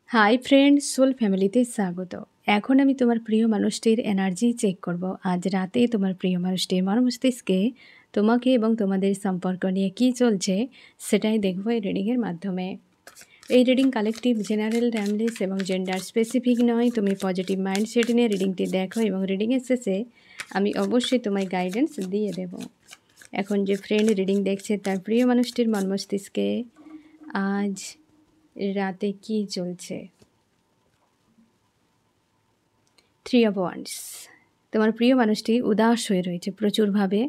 Hi friend, soul ফ্যামিলিতে স্বাগত। এখন আমি তোমার প্রিয় মানুষটির এনার্জি চেক করব। আজ রাতে তোমার প্রিয় মানুষটির মস্তিষ্কে তোমাকে এবং তোমাদের সম্পর্ক নিয়ে কী চলছে সেটাই দেখব এই রিডিংয়ের মাধ্যমে। এই রিডিং কালেকটিভ, জেনারেল, র্যামলেস এবং জেন্ডার স্পেসিফিক নয়। তুমি পজিটিভ মাইন্ডসেট নিয়ে রিডিংটি দেখো এবং রিডিংয়ের শেষে আমি অবশ্যই তোমায় গাইডেন্স দিয়ে দেব। এখন যে ফ্রেন্ড রিডিং দেখছে তার প্রিয় মানুষটির মস্তিষ্কে আজ রাতে কি চলছে। 3 অফ ওয়ান্ডস। তোমার প্রিয় মানুষটি উদাস হয়ে রয়েছে প্রচুরভাবে,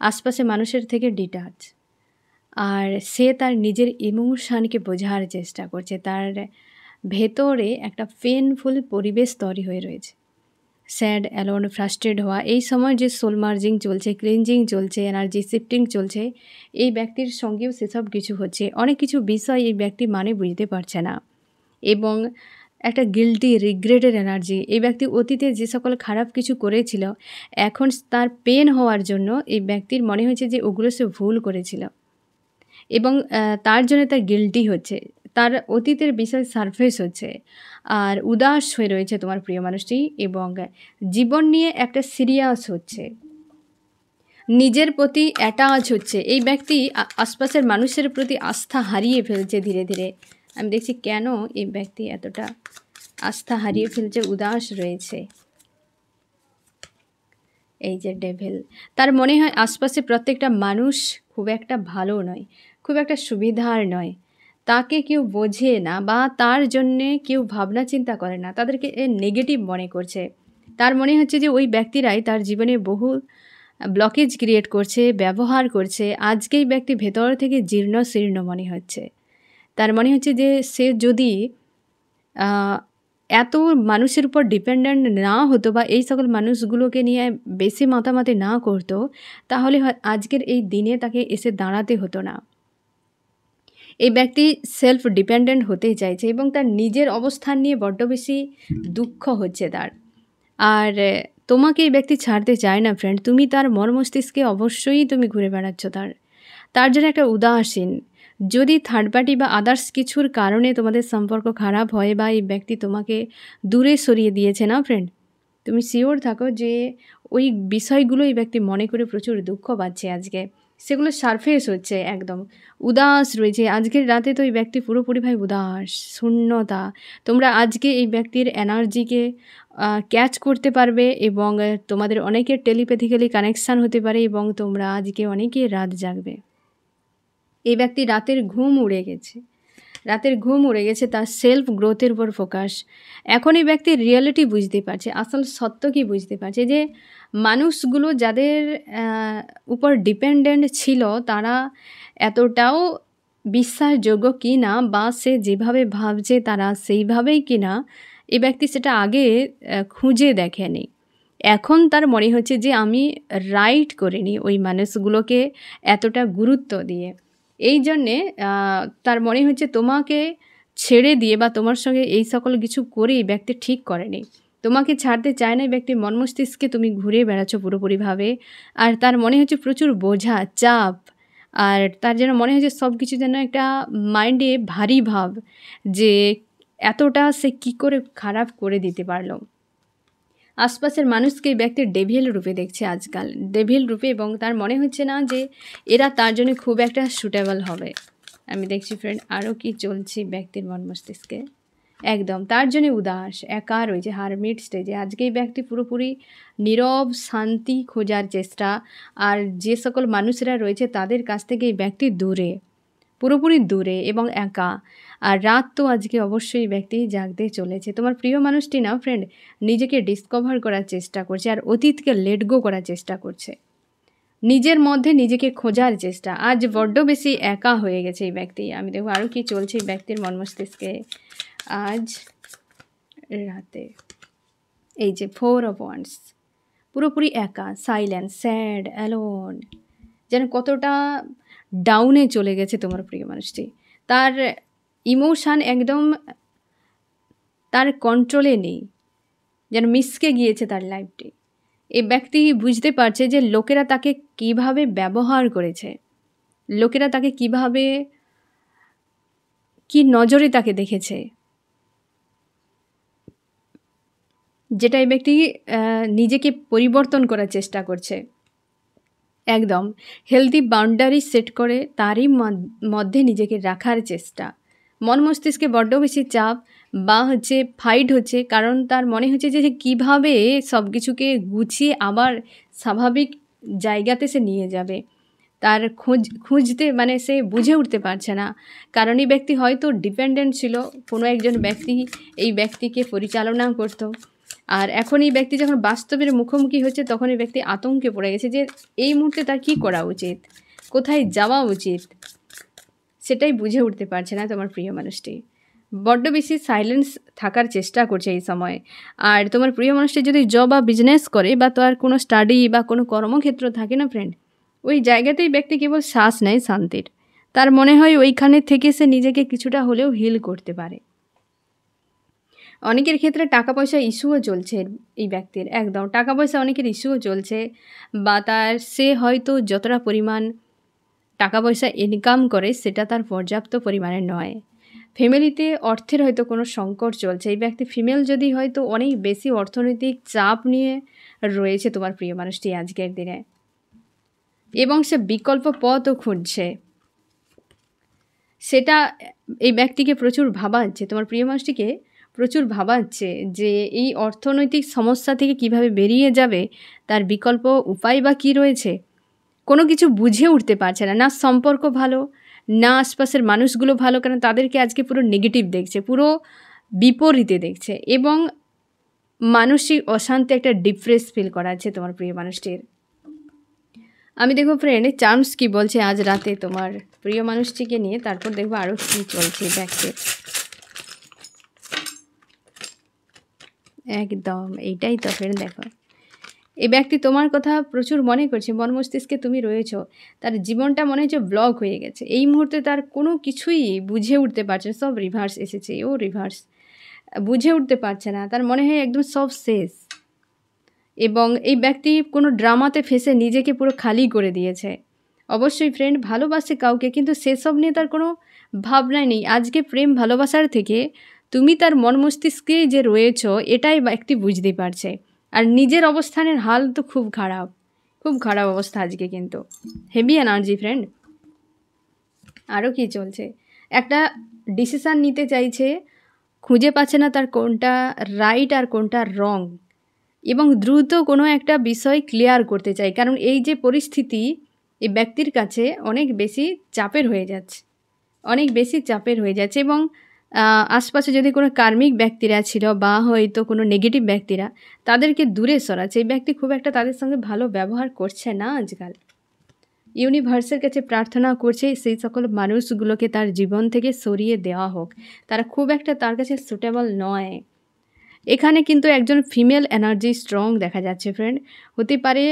আশপাশে মানুষের থেকে ডিটাচ। আর সে তার নিজের ইমোশনকে বোঝার চেষ্টা করছে। তার ভেতরে একটা পেনফুল পরিবেশ তৈরি হয়ে রয়েছে। স্যাড, অ্যালোন, ফ্রাস্ট্রেট হওয়া। এই সময় যে সোল মার্জিং চলছে, ক্লিনজিং চলছে, এনার্জি শিফটিং চলছে, এই ব্যক্তির সঙ্গেও সেসব কিছু হচ্ছে। অনেক কিছু বিষয় এই ব্যক্তি বুঝতে পারছে না এবং একটা গিল্টি, রিগ্রেটের এনার্জি। এই ব্যক্তি অতীতে যে সকল খারাপ কিছু করেছিল, এখন তার পেন হওয়ার জন্য এই ব্যক্তির মনে হয়েছে যে ওগুলো সে ভুল করেছিল এবং তার জন্য তার গিল্টি হচ্ছে। তার অতীতের বিষয় সারফেস হচ্ছে আর উদাস হয়ে রয়েছে তোমার প্রিয় মানুষটি এবং জীবন নিয়ে একটা সিরিয়াস হচ্ছে, নিজের প্রতি অ্যাটাচ হচ্ছে। এই ব্যক্তি আশপাশের মানুষের প্রতি আস্থা হারিয়ে ফেলছে ধীরে ধীরে। আমি দেখছি কেন এই ব্যক্তি এতটা আস্থা হারিয়ে ফেলছে, উদাস রয়েছে। এই যে ডেভিল, তার মনে হয় আশপাশে প্রত্যেকটা মানুষ খুব একটা ভালো নয়, খুব একটা সুবিধার নয়। তাকে কেউ বোঝে না বা তার জন্যে কেউ ভাবনা চিন্তা করে না, তাদেরকে নেগেটিভ মনে করছে। তার মনে হচ্ছে যে ওই ব্যক্তিরাই তার জীবনে বহু ব্লকেজ ক্রিয়েট করছে, ব্যবহার করছে। আজকেই ব্যক্তি ভেতর থেকে জীর্ণ শীর্ণ মনে হচ্ছে। তার মনে হচ্ছে যে সে যদি এত মানুষের উপর ডিপেন্ডেন্ট না হতো বা এই সকল মানুষগুলোকে নিয়ে বেশি মাতামাতি না করতো, তাহলে আজকের এই দিনে তাকে এসে দাঁড়াতে হতো না। এই ব্যক্তি সেলফ ডিপেন্ডেন্ট হতে চাইছে এবং তার নিজের অবস্থান নিয়ে বড্ড বেশি দুঃখ হচ্ছে তার। আর তোমাকে এই ব্যক্তি ছাড়তে চায় না ফ্রেন্ড। তুমি তার মস্তিষ্কে অবশ্যই তুমি ঘুরে বেড়াচ্ছ তার জন্য একটা উদাসীন। যদি থার্ড পার্টি বা আদার্স কিছুর কারণে তোমাদের সম্পর্ক খারাপ হয় বা এই ব্যক্তি তোমাকে দূরে সরিয়ে দিয়েছে না ফ্রেন্ড, তুমি শিওর থাকো যে ওই বিষয়গুলো এই ব্যক্তি মনে করে প্রচুর দুঃখ পাচ্ছে আজকে। সেগুলো সারফেস হচ্ছে, একদম উদাস রয়েছে। আজকের রাতে তো এই ব্যক্তি পুরোপুরিভাবে উদাস, শূন্যতা। তোমরা আজকে এই ব্যক্তির এনার্জিকে ক্যাচ করতে পারবে এবং তোমাদের অনেকের টেলিপ্যাথিক্যালি কানেকশান হতে পারে এবং তোমরা আজকে অনেকে রাত জাগবে। এই ব্যক্তি রাতের ঘুম উড়ে গেছে, তার সেলফ গ্রোথের উপর ফোকাস। এখন এই ব্যক্তি রিয়েলিটি বুঝতে পারছে, আসল সত্য কি বুঝতে পারছে যে মানুষগুলো যাদের উপর ডিপেন্ডেন্ট ছিল তারা এতটাও বিশ্বাসযোগ্য কি না বা সে যেভাবে ভাবছে তারা সেইভাবেই কি না, এই ব্যক্তি সেটা আগে খুঁজে দেখেনি। এখন তার মনে হচ্ছে যে আমি রাইট করিনি ওই মানুষগুলোকে এতটা গুরুত্ব দিয়ে। এই জন্যে তার মনে হচ্ছে তোমাকে ছেড়ে দিয়ে বা তোমার সঙ্গে এই সকল কিছু করেই ব্যক্তি ঠিক করেনি। তোমাকে ছাড়তে চায় না ব্যক্তি, মস্তিষ্কে তুমি ঘুরে বেড়াচ্ছ পুরোপুরিভাবে। আর তার মনে হচ্ছে প্রচুর বোঝা, চাপ। আর তার যেন মনে হচ্ছে সব কিছু যেন একটা মাইন্ডে ভারী ভাব যে এতটা সে কী করে খারাপ করে দিতে পারলো। আশপাশের মানুষকে এই ব্যক্তির ডেভিল রূপে দেখছে আজকাল, ডেভিল রূপে, এবং তার মনে হচ্ছে না যে এরা তার জন্য খুব একটা সুটেবল হবে। আমি দেখছি ফ্রেন্ড আরও কি চলছে ব্যক্তির মস্তিষ্কে। একদম তার জন্য উদাস, একা রয়েছে, হারমিট স্টেজে। আজকে এই ব্যক্তি পুরোপুরি নীরব শান্তি খোঁজার চেষ্টা। আর যে সকল মানুষেরা রয়েছে তাদের কাছ থেকে এই ব্যক্তি দূরে, পুরোপুরি দূরে এবং একা। আর রাত তো আজকে অবশ্যই ব্যক্তি জাগতে চলেছে। তোমার প্রিয় মানুষটি না ফ্রেন্ড নিজেকে ডিসকভার করার চেষ্টা করছে আর অতীতকে লেট গো করার চেষ্টা করছে, নিজের মধ্যে নিজেকে খোঁজার চেষ্টা। আজ বড্ড বেশি একা হয়ে গেছে এই ব্যক্তি। আমি দেখব আরও কি চলছে এই ব্যক্তির মস্তিষ্কে আজ রাতে। এই যে 4 অফ ওয়ান্ডস, পুরোপুরি একা, সাইলেন্ট, স্যাড, অ্যালোন। যেন কতটা ডাউনে চলে গেছে তোমার প্রিয় মানুষটি। তার ইমোশান একদম তার কন্ট্রোলে নেই, যেন মিসকে গিয়েছে তার লাইফটি। এই ব্যক্তি বুঝতে পারছে যে লোকেরা তাকে কিভাবে ব্যবহার করেছে, লোকেরা তাকে কিভাবে কি নজরে তাকে দেখেছে। যেটা এই ব্যক্তি নিজেকে পরিবর্তন করার চেষ্টা করছে। একদম হেলদি বাউন্ডারি সেট করে তারই মধ্যে নিজেকে রাখার চেষ্টা। মন মস্তিষ্কে বড্ড বেশি চাপ বা হচ্ছে ফাইট হচ্ছে, কারণ তার মনে হচ্ছে যে কীভাবে সব কিছুকে গুছিয়ে আবার স্বাভাবিক জায়গাতে সে নিয়ে যাবে। তার খুঁজতে মানে সে বুঝে উঠতে পারছে না, কারণ এই ব্যক্তি হয়তো ডিপেন্ডেন্ট ছিল, কোনো একজন ব্যক্তি এই ব্যক্তিকে পরিচালনা করতো। আর এখন এই ব্যক্তি যখন বাস্তবের মুখোমুখি হচ্ছে তখন এই ব্যক্তি আতঙ্কে পড়ে গেছে যে এই মুহূর্তে তার কী করা উচিত, কোথায় যাওয়া উচিত, সেটাই বুঝে উঠতে পারছে না তোমার প্রিয় মানুষটি। বড্ড বেশি সাইলেন্স থাকার চেষ্টা করছে এই সময়। আর তোমার প্রিয় মানুষটি যদি জব বা বিজনেস করে বা তার কোনো স্টাডি বা কোনো কর্মক্ষেত্র থাকে না ফ্রেন্ড, ওই জায়গাতেই ব্যক্তি কেবল শ্বাস নেয় শান্তির। তার মনে হয় ওইখানে থেকে সে নিজেকে কিছুটা হলেও হিল করতে পারে। অনেকের ক্ষেত্রে টাকা পয়সা ইস্যুও চলছে এই ব্যক্তির, একদম টাকা পয়সা অনেকের ইস্যুও চলছে, বা সে হয়তো যতটা পরিমাণ টাকা পয়সা ইনকাম করে সেটা তার পর্যাপ্ত পরিমাণে নয়। ফ্যামিলিতে অর্থের হয়তো কোনো সংকট চলছে। এই ব্যক্তি ফিমেল যদি হয়তো অনেক বেশি অর্থনৈতিক চাপ নিয়ে রয়েছে তোমার প্রিয় মানুষটি আজকের দিনে, এবং সে বিকল্প পথও খুঁজছে। সেটা এই ব্যক্তিকে প্রচুর ভাবাচ্ছে, তোমার প্রিয় মানুষটিকে প্রচুর ভাবাচ্ছে যে এই অর্থনৈতিক সমস্যা থেকে কিভাবে বেরিয়ে যাবে, তার বিকল্প উপায় বা কী রয়েছে, কোনো কিছু বুঝে উঠতে পারছে না। না সম্পর্ক ভালো, না আশপাশের মানুষগুলো ভালো, কারণ তাদেরকে আজকে পুরো নেগেটিভ দেখছে, পুরো বিপরীতে দেখছে, এবং মানসিক অশান্তি একটা ডিপ্রেস ফিল করাচ্ছে তোমার প্রিয় মানুষটির। আমি দেখবো ফ্রেন্ড চার্মস কি বলছে আজ রাতে তোমার প্রিয় মানুষটিকে নিয়ে, তারপর দেখবো আরও কী চলছে ব্যাগকে। একদম এইটাই তো ফ্রেন্ড, দেখো এই ব্যক্তি তোমার কথা প্রচুর মনে করছে, মন মস্তিষ্কে তুমি রয়েছ, তার জীবনটা মনে হচ্ছে ব্লক হয়ে গেছে এই মুহূর্তে, তার কোনো কিছুই বুঝে উঠতে পারছে না, সব রিভার্স এসেছে, ও রিভার্স বুঝে উঠতে পারছে না, তার মনে হয় একদম সব শেষ। এবং এই ব্যক্তি কোনো ড্রামাতে ফেসে নিজেকে পুরো খালি করে দিয়েছে। অবশ্যই ফ্রেন্ড ভালোবাসে কাউকে, কিন্তু সেসব নিয়ে তার কোনো ভাবনাই নেই। আজকে প্রেম ভালোবাসার থেকে তুমি তার মন মস্তিষ্কে যে রয়েছ এটাই ব্যক্তি বুঝতে পারছে। আর নিজের অবস্থানের হাল তো খুব খারাপ, খুব খারাপ অবস্থা আজকে, কিন্তু হেভি এনার্জি ফ্রেন্ড। আরও কি চলছে, একটা ডিসিশান নিতে চাইছে, খুঁজে পাচ্ছে না তার কোনটা রাইট আর কোনটা রং, এবং দ্রুত কোনো একটা বিষয় ক্লিয়ার করতে চাই, কারণ এই যে পরিস্থিতি এই ব্যক্তির কাছে অনেক বেশি চাপের হয়ে যাচ্ছে, অনেক বেশি চাপের হয়ে যাচ্ছে। এবং আশপাশে যদি কোনো কার্মিক ব্যক্তিরা ছিল বা হয়তো কোনো নেগেটিভ ব্যক্তিরা, তাদেরকে দূরে সরাচ্ছে। এই ব্যক্তি খুব একটা তাদের সঙ্গে ভালো ব্যবহার করছে না আজকাল। ইউনিভার্সের কাছে প্রার্থনা করছে সেই সকল মানুষগুলোকে তার জীবন থেকে সরিয়ে দেওয়া হোক, তারা খুব একটা তার কাছে সুটেবল নয়। এখানে কিন্তু একজন ফিমেল এনার্জি স্ট্রং দেখা যাচ্ছে ফ্রেন্ড, হতে পারে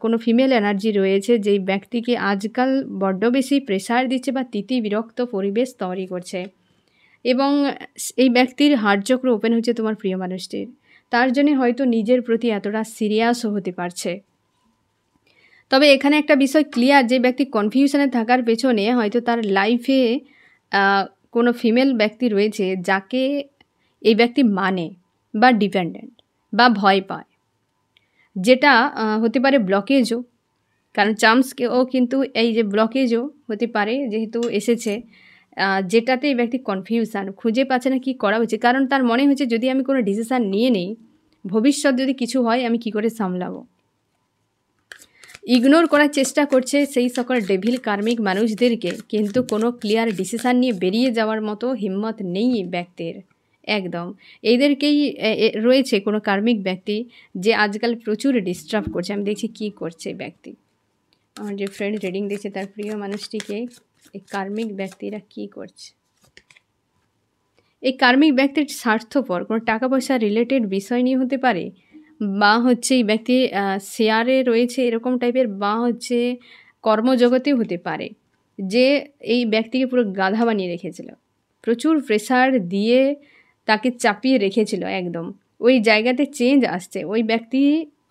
কোনো ফিমেল এনার্জি রয়েছে যেই ব্যক্তিকে আজকাল বড্ড বেশি প্রেশার দিচ্ছে বা তিতি বিরক্ত পরিবেশ তৈরি করছে, এবং এই ব্যক্তির হার্ট চক্র ওপেন হচ্ছে তোমার প্রিয় মানুষটির, তার জন্য হয়তো নিজের প্রতি এতটা সিরিয়াসও হতে পারছে। তবে এখানে একটা বিষয় ক্লিয়ার, যে ব্যক্তি কনফিউশনে থাকার পেছনে হয়তো তার লাইফে কোনো ফিমেল ব্যক্তি রয়েছে যাকে এই ব্যক্তি মানে বা ডিপেন্ডেন্ট বা ভয় পায়, যেটা হতে পারে ব্লকেজও, কারণ চার্মসকেও কিন্তু এই যে ব্লকেজও হতে পারে যেহেতু এসেছে, যেটাতে এই ব্যক্তি কনফিউশান খুঁজে পাচ্ছে না কী করা উচিত, কারণ তার মনে হচ্ছে যদি আমি কোনো ডিসিশান নিয়ে নিই, ভবিষ্যৎ যদি কিছু হয় আমি কি করে সামলাবো। ইগনোর করার চেষ্টা করছে সেই সকল ডেভিল কার্মিক মানুষদেরকে, কিন্তু কোনো ক্লিয়ার ডিসিশান নিয়ে বেরিয়ে যাওয়ার মতো হিম্মত নেই ব্যক্তির। একদম এদেরকেই রয়েছে কোনো কার্মিক ব্যক্তি যে আজকাল প্রচুর ডিস্টার্ব করছে। আমি দেখছি কী করছে ব্যক্তি, আমার যে ফ্রেন্ড রিডিং দিচ্ছে তার প্রিয় মানুষটিকে এই কার্মিক ব্যক্তিরা কী করছে। এই কার্মিক ব্যক্তির স্বার্থপর কোনো টাকা পয়সা রিলেটেড বিষয় নিয়ে হতে পারে, বা হচ্ছে এই ব্যক্তি শেয়ারে রয়েছে এরকম টাইপের, বা হচ্ছে কর্মজগতেও হতে পারে, যে এই ব্যক্তিকে পুরো গাধা বানিয়ে রেখেছিল, প্রচুর প্রেশার দিয়ে তাকে চাপিয়ে রেখেছিল। একদম ওই জায়গাতে চেঞ্জ আসছে, ওই ব্যক্তি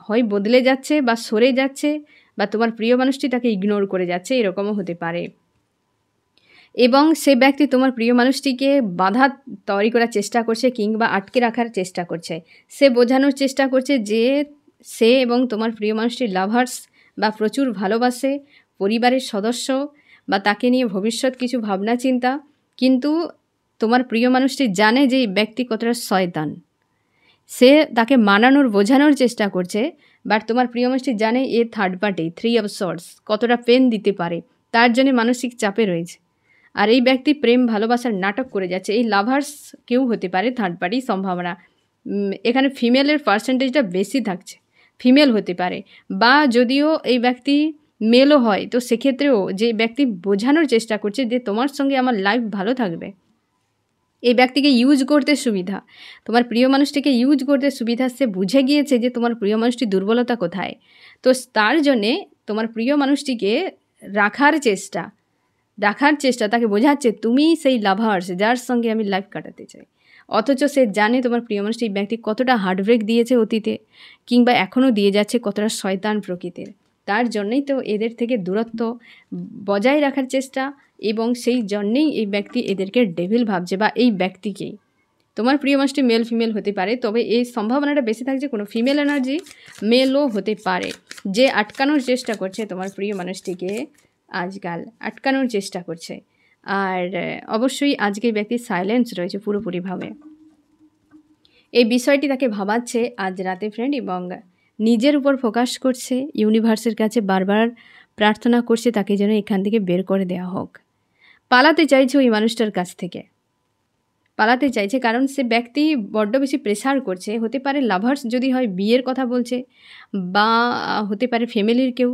হয় বদলে যাচ্ছে বা সরে যাচ্ছে, বা তোমার প্রিয় মানুষটি তাকে ইগনোর করে যাচ্ছে, এরকমও হতে পারে। এবং সে ব্যক্তি তোমার প্রিয় মানুষটিকে বাধা তৈরি করার চেষ্টা করছে কিংবা আটকে রাখার চেষ্টা করছে। সে বোঝানোর চেষ্টা করছে যে সে এবং তোমার প্রিয় মানুষটি লাভার্স বা প্রচুর ভালোবাসে, পরিবারের সদস্য বা তাকে নিয়ে ভবিষ্যৎ কিছু ভাবনা চিন্তা। কিন্তু তোমার প্রিয় মানুষটি জানে যে এই ব্যক্তি কতটা শয়তান। সে তাকে মানানোর বোঝানোর চেষ্টা করছে, বাট তোমার প্রিয় মানুষটি জানে এ থার্ড পার্টি, 3 অফ সোর্ডস কতটা পেন দিতে পারে, তার জন্য মানসিক চাপে রয়েছে। আর এই ব্যক্তি প্রেম ভালোবাসার নাটক করে যাচ্ছে। এই লাভার্স কেউ হতে পারে, থার্ড পার্টি সম্ভাবনা। এখানে ফিমেলের পার্সেন্টেজটা বেশি থাকছে, ফিমেল হতে পারে, বা যদিও এই ব্যক্তি মেলও হয় তো সেক্ষেত্রেও যে ব্যক্তি বোঝানোর চেষ্টা করছে যে তোমার সঙ্গে আমার লাইফ ভালো থাকবে, এই ব্যক্তিকে ইউজ করতে সুবিধা, তোমার প্রিয় মানুষটিকে ইউজ করতে সুবিধা। সে বুঝে গিয়েছে যে তোমার প্রিয় মানুষটির দুর্বলতা কোথায়, তো তার জন্যে তোমার প্রিয় মানুষটিকে রাখার চেষ্টা, তাকে বোঝাচ্ছে তুমি সেই লাভার্স যার সঙ্গে আমি লাইফ কাটাতে চাই। অথচ সে জানে তোমার প্রিয় মানুষটি এই ব্যক্তি কতটা হার্টব্রেক দিয়েছে অতীতে, কিংবা এখনও দিয়ে যাচ্ছে, কতটা শয়তান প্রকৃতির। তার জন্যই তো এদের থেকে দূরত্ব বজায় রাখার চেষ্টা, এবং সেই জন্যেই এই ব্যক্তি এদেরকে ডেভিল ভাবছে, বা এই ব্যক্তিকেই। তোমার প্রিয় মানুষটি মেল ফিমেল হতে পারে, তবে এই সম্ভাবনাটা বেশি থাকছে কোনো ফিমেল এনার্জি মেলও হতে পারে, যে আটকানোর চেষ্টা করছে তোমার প্রিয় মানুষটিকে, আজকাল আটকানোর চেষ্টা করছে। আর অবশ্যই আজকের ব্যক্তির সাইলেন্স রয়েছে পুরোপুরিভাবে। এই বিষয়টি তাকে ভাবাচ্ছে আজ রাতে ফ্রেন্ড, এবং নিজের উপর ফোকাস করছে, ইউনিভার্সের কাছে বারবার প্রার্থনা করছে তাকে যেন এখান থেকে বের করে দেওয়া হোক। পালাতে চাইছে ওই মানুষটার কাছ থেকে, পালাতে চাইছে, কারণ সে ব্যক্তি বড্ড বেশি প্রেশার করছে। হতে পারে লাভার্স যদি হয় বিয়ের কথা বলছে, বা হতে পারে ফ্যামিলির কেউ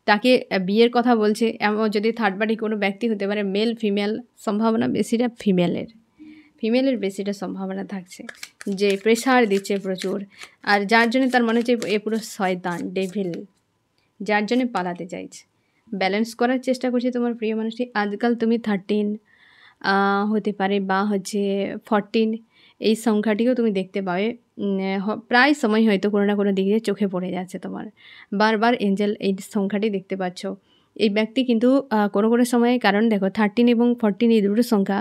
তাকে বিয়ের কথা বলছে। এমন যদি থার্ড পার্টি কোনো ব্যক্তি হতে পারে, মেল ফিমেল, সম্ভাবনা বেশিটা ফিমেলের বেশিটা সম্ভাবনা থাকছে, যে প্রেশার দিচ্ছে প্রচুর। আর যার জন্য তার মনে হচ্ছে এ পুরো শয়তান, ডেভিল, যার জন্য পালাতে চাইছে। ব্যালেন্স করার চেষ্টা করছে তোমার প্রিয় মানুষটি। আজকাল তুমি 13 হতে পারে, বা হচ্ছে 14, এই সংখ্যাটিও তুমি দেখতে পাবে। প্রায় সময় হয়তো কোনো না কোনো দিক দিয়ে চোখে পড়ে যাচ্ছে তোমার, বারবার এঞ্জেল এই সংখ্যাটি দেখতে পাচ্ছ। এই ব্যক্তি কিন্তু কোনো কোনো সময়ে, কারণ দেখো 13 এবং 14 এই দুটো সংখ্যা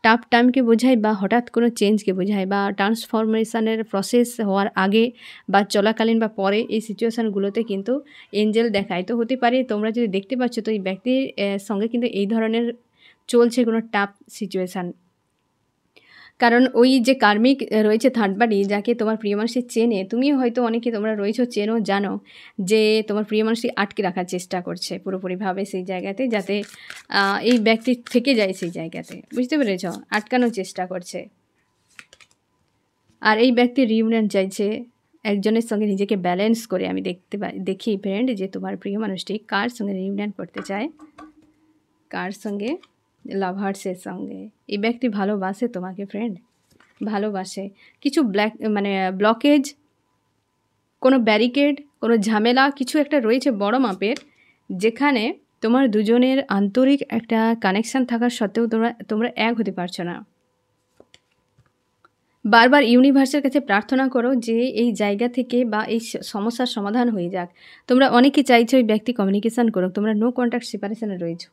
টাফ টাইমকে বোঝায়, বা হঠাৎ কোনো চেঞ্জকে বোঝায়, বা ট্রান্সফরমেশনের প্রসেস হওয়ার আগে বা চলাকালীন বা পরে, এই সিচুয়েশানগুলোতে কিন্তু এঞ্জেল দেখায়। তো হতে পারে তোমরা যদি দেখতে পাচ্ছ, তো এই ব্যক্তির সঙ্গে কিন্তু এই ধরনের চলছে কোনো টাফ সিচুয়েশান। কারণ ওই যে কার্মিক রয়েছে থার্ড পার্টি, যাকে তোমার প্রিয় মানুষটি চেনে, তুমিও হয়তো অনেকে তোমরা রয়েছো, চেনো, জানো যে তোমার প্রিয় মানুষটি আটকে রাখার চেষ্টা করছে পুরোপুরিভাবে সেই জায়গাতে, যাতে এই ব্যক্তি থেকে যায় সেই জায়গাতে, বুঝতে পেরেছ? আটকানোর চেষ্টা করছে। আর এই ব্যক্তি রিউনিয়ন চাইছে একজনের সঙ্গে নিজেকে ব্যালেন্স করে। আমি দেখি ফ্রেন্ড যে তোমার প্রিয় মানুষটি কার সঙ্গে রিউনিয়ন করতে চায়, কার সঙ্গে, লাভার্সের সঙ্গে। এই ব্যক্তি ভালোবাসে তোমাকে ফ্রেন্ড, ভালোবাসে। কিছু ব্লকেজ, কোনো ব্যারিকেড, কোনো ঝামেলা কিছু একটা রয়েছে বড় মাপের, যেখানে তোমার দুজনের আন্তরিক একটা কানেকশান থাকার সত্ত্বেও তোমরা এক হতে পারছো না। বারবার ইউনিভার্সের কাছে প্রার্থনা করো যে এই জায়গা থেকে বা এই সমস্যার সমাধান হয়ে যাক। তোমরা অনেকে চাইছো ওই ব্যক্তি কমিউনিকেশান করুক, তোমরা নো কন্ট্যাক্ট সেপারেশনে রয়েছো।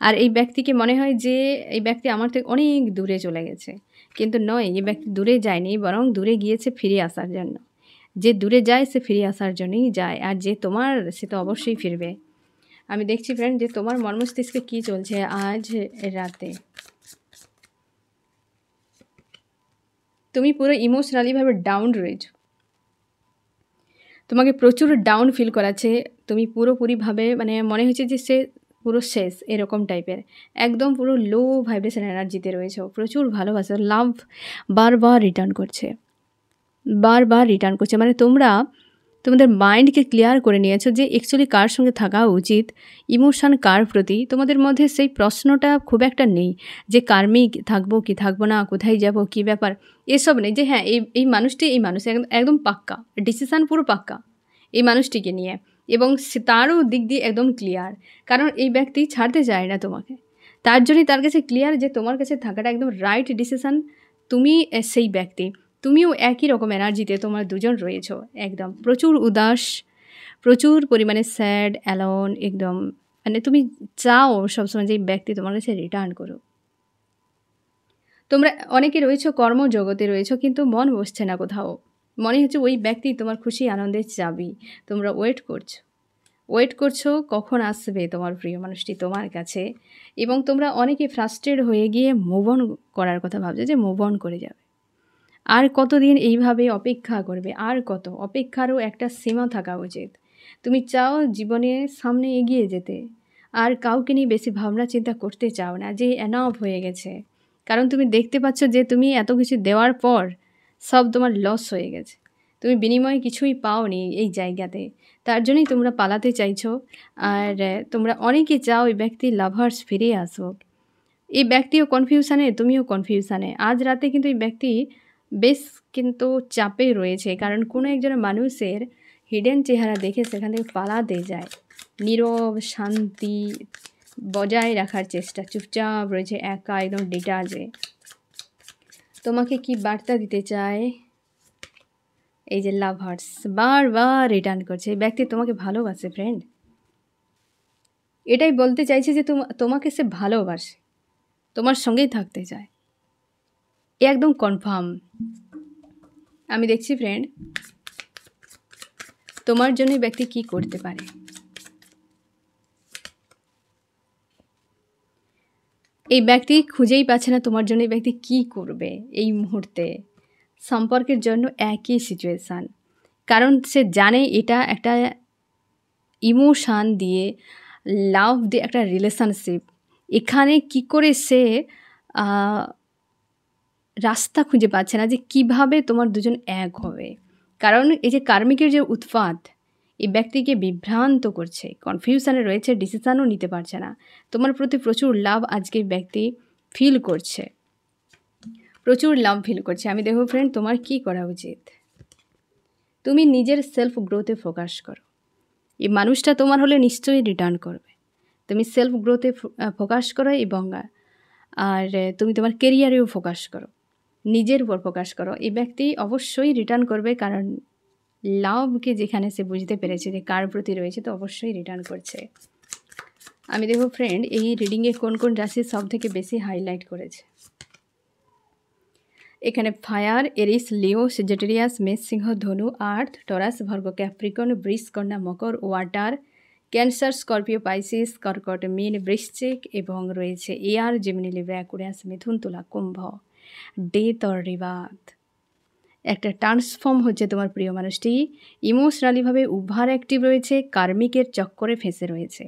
আর এই ব্যক্তিকে মনে হয় যে এই ব্যক্তি আমার থেকে অনেক দূরে চলে গেছে, কিন্তু নয়, এই ব্যক্তি দূরে যায়নি, বরং দূরে গিয়েছে ফিরে আসার জন্য। যে দূরে যায় সে ফিরে আসার জন্যই যায়, আর যে তোমার, সে তো অবশ্যই ফিরবে। আমি দেখছি ফ্রেন্ড যে তোমার মর্মস্তিষ্কে কী চলছে আজ রাতে। তুমি পুরো ইমোশনালিভাবে ডাউন রয়েছো, তোমাকে প্রচুর ডাউন ফিল করাচ্ছে। তুমি পুরোপুরিভাবে মনে হচ্ছে যে সে পুরো শেষ, এরকম টাইপের, একদম পুরো লো ভাইব্রেশন এনার্জিতে রয়েছে। প্রচুর ভালোবাসা, লাভ বারবার রিটার্ন করছে। তোমরা তোমাদের মাইন্ডকে ক্লিয়ার করে নিয়েছো যে অ্যাকচুয়ালি কার সঙ্গে থাকা উচিত, ইমোশান কার প্রতি। তোমাদের মধ্যে সেই প্রশ্নটা খুব একটা নেই যে কার্মিক থাকবো কি থাকবো না, কোথায় যাব, কি ব্যাপার, এসব নেই। যে হ্যাঁ এই মানুষটি, এই মানুষ একদম পাক্কা ডিসিশান, পুরো পাক্কা এই মানুষটিকে নিয়ে, এবং তারও দিক দিয়ে একদম ক্লিয়ার। কারণ এই ব্যক্তি ছাড়তে চায় না তোমাকে, তার জন্যই তার কাছে ক্লিয়ার যে তোমার কাছে থাকাটা একদম রাইট ডিসিশান। তুমি সেই ব্যক্তি, তুমিও একই রকম এনার্জিতে তোমার দুজন রয়েছো, একদম প্রচুর উদাস, প্রচুর পরিমাণে স্যাড, অ্যালোন, একদম তুমি চাও সবসময় যে ব্যক্তি তোমার কাছে রিটার্ন করো। তোমরা অনেকে রয়েছো কর্মজগতে রয়েছো, কিন্তু মন বসছে না কোথাও। মনে হচ্ছে ওই ব্যক্তি তোমার খুশি আনন্দের চাবি। তোমরা ওয়েট করছো কখন আসবে তোমার প্রিয় মানুষটি তোমার কাছে, এবং তোমরা অনেকে ফ্রাস্ট্রেট হয়ে গিয়ে মুভ অন করার কথা ভাবছো যে মুভ অন করে যাবে। আর কতদিন এইভাবে অপেক্ষা করবে? আর কত? অপেক্ষারও একটা সীমা থাকা উচিত। তুমি চাও জীবনে সামনে এগিয়ে যেতে, আর কাউকে নিয়ে বেশি ভাবনা চিন্তা করতে চাও না যে এনাফ হয়ে গেছে। কারণ তুমি দেখতে পাচ্ছ যে তুমি এত কিছু দেওয়ার পর সব তোমার লস হয়ে গেছে। তুমি বিনিময়ে কিছুই পাওনি এই জায়গাতে। তার জন্যই তোমরা পালাতে চাইছো। আর তোমরা অনেকে চাও এই ব্যক্তির লাভার্স ফিরে আসুক। এই ব্যক্তিও কনফিউশনে, তুমিও কনফিউশনে। আজ রাতে কিন্তু এই ব্যক্তি বেশ কিন্তু চাপে রয়েছে, কারণ কোনো একজন মানুষের হিডেন চেহারা দেখে সেখান থেকে পালাতে যায়। নীরব শান্তি বজায় রাখার চেষ্টা, চুপচাপ রয়েছে, একা, একদম ডিটাচে। তোমাকে কি বার্তা দিতে চায়? এই যে লাভার্স বারবার রিটার্ন করছে। এই ব্যক্তি তোমাকে ভালোবাসে ফ্রেন্ড, এটাই বলতে চাইছে যে তোমাকে সে ভালোবাসে, তোমার সঙ্গেই থাকতে চায়, এ একদম কনফার্ম। আমি দেখছি ফ্রেন্ড তোমার জন্য এই ব্যক্তি কী করতে পারে। এই ব্যক্তি খুঁজেই পাচ্ছে না তোমার জন্য এই ব্যক্তি কী করবে এই মুহূর্তে। সম্পর্কের জন্য একই সিচুয়েশান, কারণ সে জানে এটা একটা ইমোশান দিয়ে, লাভ দিয়ে একটা রিলেশনশিপ। এখানে কি করে সে রাস্তা খুঁজে পাচ্ছে না যে কিভাবে তোমার দুজন এক হবে। কারণ এই যে কার্মিকের যে উৎপাত এই ব্যক্তিকে বিভ্রান্ত করছে, কনফিউশনে রয়েছে, ডিসিশানও নিতে পারছে না। তোমার প্রতি প্রচুর লাভ আজকে ব্যক্তি ফিল করছে, প্রচুর লাভ ফিল করছে। আমি দেখো ফ্রেন্ড তোমার কি করা উচিত। তুমি নিজের সেলফ গ্রোথে ফোকাস করো। এই মানুষটা তোমার হলে নিশ্চয়ই রিটার্ন করবে। তুমি সেলফ গ্রোথে ফোকাস করো, এবং আর তুমি তোমার কেরিয়ারেও ফোকাস করো, নিজের উপর ফোকাস করো। এই ব্যক্তি অবশ্যই রিটার্ন করবে, কারণ লাভকে যেখানে সে বুঝতে পেরেছে যে কার প্রতি রয়েছে, তো অবশ্যই রিটার্ন করছে। আমি দেখো ফ্রেন্ড এই রিডিংয়ে কোন কোন রাশি সব থেকে বেশি হাইলাইট করেছে। এখানে ফায়ার, এরিস, লিও, সেজিটেরিয়াস, মেষ, সিংহ, ধনু, আর্থ, টরাস, ভার্গো, ক্যাপ্রিকন, বৃষ, কন্যা, মকর, ওয়াটার, ক্যান্সার, স্করপিও, পাইসিস, কর্কট, মীন, বৃশ্চিক, এবং রয়েছে এয়ার, জেমিনি, লিব্রা, অ্যাকুয়ারিয়াস, মিথুন, তুলা, কুম্ভ। ডেথ অর রিবার্থ, একটা ট্রান্সফর্ম হচ্ছে তোমার প্রিয় মানুষটি। ইমোশনালিভাবে ওভার অ্যাক্টিভ রয়েছে, কার্মিকের চক্করে ফেঁসে রয়েছে।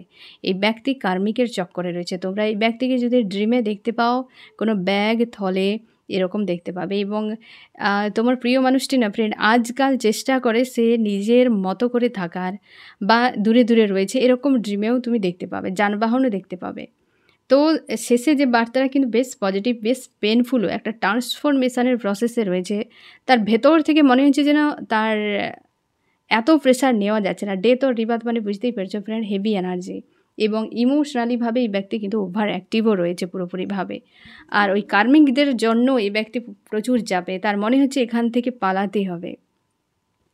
এই ব্যক্তি কার্মিকের চক্করে রয়েছে। তোমরা এই ব্যক্তিকে যদি ড্রিমে দেখতে পাও, কোনো ব্যাগ থলে এরকম দেখতে পাবে। এবং তোমার প্রিয় মানুষটি না ফ্রেন্ড আজকাল চেষ্টা করে সে নিজের মতো করে থাকার, বা দূরে দূরে রয়েছে এরকম ড্রিমেও তুমি দেখতে পাবে, যানবাহনও দেখতে পাবে। তো শেষে যে বার্তাটা কিন্তু বেশ পজিটিভ, বেশ পেনফুলও, একটা ট্রান্সফরমেশনের প্রসেসে রয়েছে। তার ভেতর থেকে মনে হচ্ছে যেন তার এত প্রেশার নেওয়া যাচ্ছে না। ডেথ অর রিবার্থ মানে বুঝতেই পারছো ফ্রেন্ড, হেভি এনার্জি, এবং ইমোশনালিভাবে এই ব্যক্তি কিন্তু ওভার অ্যাক্টিভও রয়েছে পুরোপুরিভাবে। আর ওই কার্মিকদের জন্য এই ব্যক্তি প্রচুর চাপে, তার মনে হচ্ছে এখান থেকে পালাতে হবে,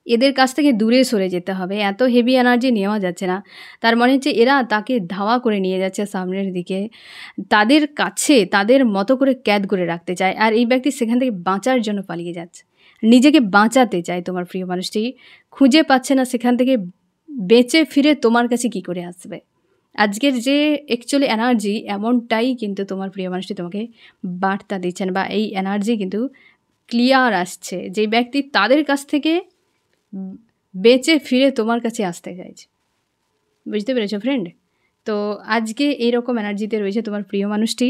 এদের কাছ থেকে দূরে সরে যেতে হবে, এত হেভি এনার্জি নেওয়া যাচ্ছে না। তার মনে হচ্ছে এরা তাকে ধাওয়া করে নিয়ে যাচ্ছে সামনের দিকে, তাদের কাছে তাদের মতো করে ক্যাদ করে রাখতে চায়। আর এই ব্যক্তি সেখান থেকে বাঁচার জন্য পালিয়ে যাচ্ছে, নিজেকে বাঁচাতে চায়। তোমার প্রিয় মানুষটি খুঁজে পাচ্ছে না সেখান থেকে বেঁচে ফিরে তোমার কাছে কি করে আসবে। আজকের যে অ্যাকচুয়ালি এনার্জি এমনটাই কিন্তু তোমার প্রিয় মানুষটি তোমাকে বার্তা দিচ্ছেন, বা এই এনার্জি কিন্তু ক্লিয়ার আসছে যে ব্যক্তি তাদের কাছ থেকে বেঁচে ফিরে তোমার কাছে আসতে চাইছে। বুঝতে পেরেছো ফ্রেন্ড? তো আজকে এইরকম এনার্জিতে রয়েছে তোমার প্রিয় মানুষটি।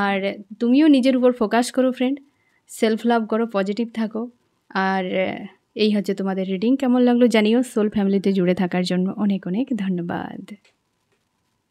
আর তুমিও নিজের উপর ফোকাস করো ফ্রেন্ড, সেলফ লাভ করো, পজিটিভ থাকো। আর এই হচ্ছে তোমাদের রিডিং। কেমন লাগলো জানিও। সোল ফ্যামিলিতে জুড়ে থাকার জন্য অনেক অনেক ধন্যবাদ।